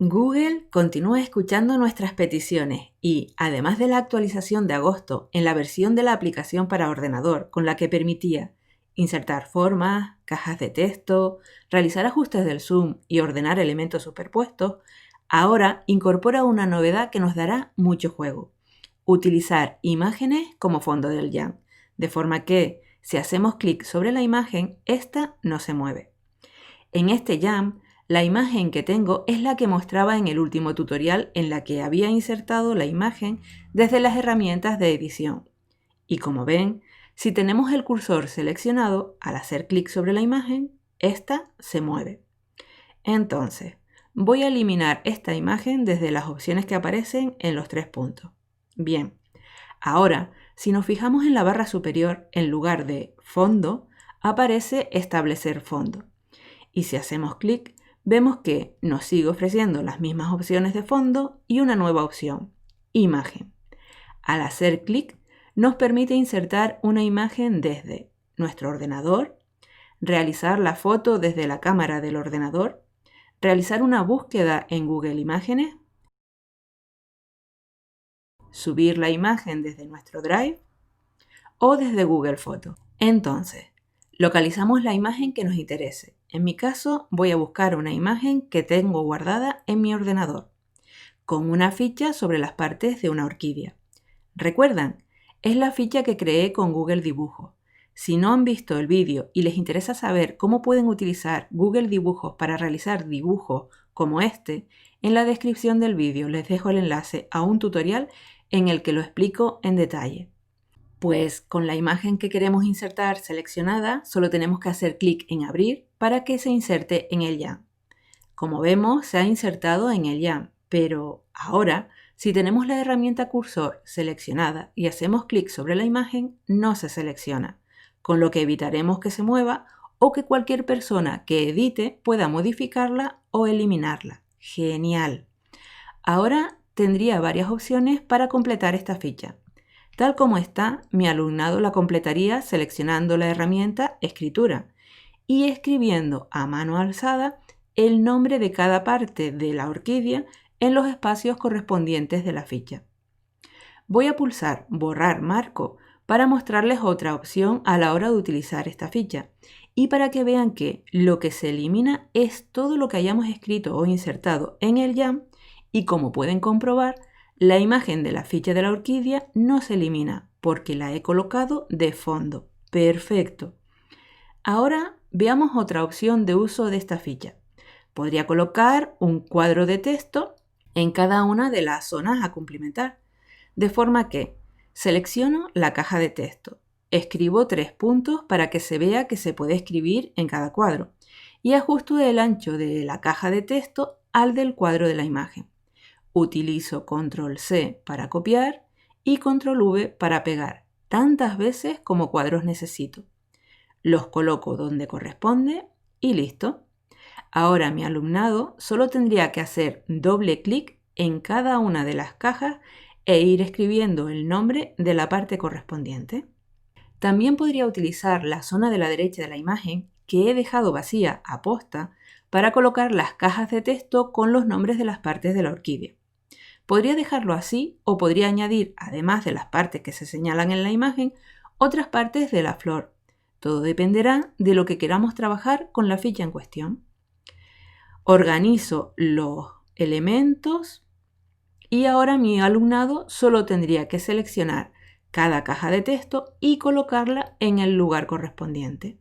Google continúa escuchando nuestras peticiones y, además de la actualización de agosto en la versión de la aplicación para ordenador con la que permitía insertar formas, cajas de texto, realizar ajustes del zoom y ordenar elementos superpuestos, ahora incorpora una novedad que nos dará mucho juego: utilizar imágenes como fondo del Jam, de forma que, si hacemos clic sobre la imagen, esta no se mueve. En este Jam, la imagen que tengo es la que mostraba en el último tutorial en la que había insertado la imagen desde las herramientas de edición. Y como ven, si tenemos el cursor seleccionado, al hacer clic sobre la imagen, esta se mueve. Entonces, voy a eliminar esta imagen desde las opciones que aparecen en los 3 puntos. Bien, ahora, si nos fijamos en la barra superior, en lugar de fondo, aparece establecer fondo. Y si hacemos clic, vemos que nos sigue ofreciendo las mismas opciones de fondo y una nueva opción: imagen. Al hacer clic, nos permite insertar una imagen desde nuestro ordenador, realizar la foto desde la cámara del ordenador, realizar una búsqueda en Google Imágenes, subir la imagen desde nuestro Drive o desde Google Fotos. Entonces, localizamos la imagen que nos interese. En mi caso, voy a buscar una imagen que tengo guardada en mi ordenador, con una ficha sobre las partes de una orquídea. ¿Recuerdan? Es la ficha que creé con Google Dibujos. Si no han visto el vídeo y les interesa saber cómo pueden utilizar Google Dibujos para realizar dibujos como este, en la descripción del vídeo les dejo el enlace a un tutorial en el que lo explico en detalle. Pues con la imagen que queremos insertar seleccionada, solo tenemos que hacer clic en abrir para que se inserte en el Jam. Como vemos, se ha insertado en el Jam, pero ahora, si tenemos la herramienta cursor seleccionada y hacemos clic sobre la imagen, no se selecciona, con lo que evitaremos que se mueva o que cualquier persona que edite pueda modificarla o eliminarla. ¡Genial! Ahora tendría varias opciones para completar esta ficha. Tal como está, mi alumnado la completaría seleccionando la herramienta Escritura y escribiendo a mano alzada el nombre de cada parte de la orquídea en los espacios correspondientes de la ficha. Voy a pulsar Borrar marco para mostrarles otra opción a la hora de utilizar esta ficha y para que vean que lo que se elimina es todo lo que hayamos escrito o insertado en el Jam, y como pueden comprobar, la imagen de la ficha de la orquídea no se elimina porque la he colocado de fondo. ¡Perfecto! Ahora veamos otra opción de uso de esta ficha. Podría colocar un cuadro de texto en cada una de las zonas a cumplimentar, de forma que selecciono la caja de texto, escribo 3 puntos para que se vea que se puede escribir en cada cuadro y ajusto el ancho de la caja de texto al del cuadro de la imagen. Utilizo Control C para copiar y Control V para pegar, tantas veces como cuadros necesito. Los coloco donde corresponde y listo. Ahora mi alumnado solo tendría que hacer doble clic en cada una de las cajas e ir escribiendo el nombre de la parte correspondiente. También podría utilizar la zona de la derecha de la imagen, que he dejado vacía aposta, para colocar las cajas de texto con los nombres de las partes de la orquídea. Podría dejarlo así o podría añadir, además de las partes que se señalan en la imagen, otras partes de la flor. Todo dependerá de lo que queramos trabajar con la ficha en cuestión. Organizo los elementos y ahora mi alumnado solo tendría que seleccionar cada caja de texto y colocarla en el lugar correspondiente.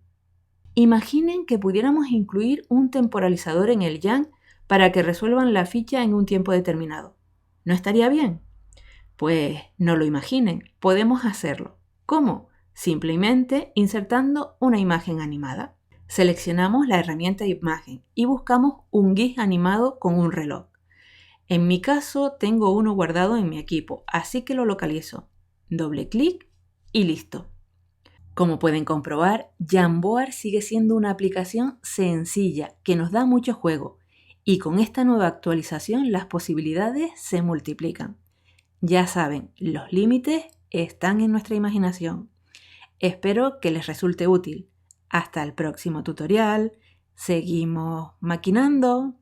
Imaginen que pudiéramos incluir un temporalizador en el Jam para que resuelvan la ficha en un tiempo determinado. ¿No estaría bien? Pues no lo imaginen, podemos hacerlo. ¿Cómo? Simplemente insertando una imagen animada. Seleccionamos la herramienta Imagen y buscamos un GIF animado con un reloj. En mi caso tengo uno guardado en mi equipo, así que lo localizo. Doble clic y listo. Como pueden comprobar, Jamboard sigue siendo una aplicación sencilla que nos da mucho juego, y con esta nueva actualización las posibilidades se multiplican. Ya saben, los límites están en nuestra imaginación. Espero que les resulte útil. Hasta el próximo tutorial. Seguimos maquinando.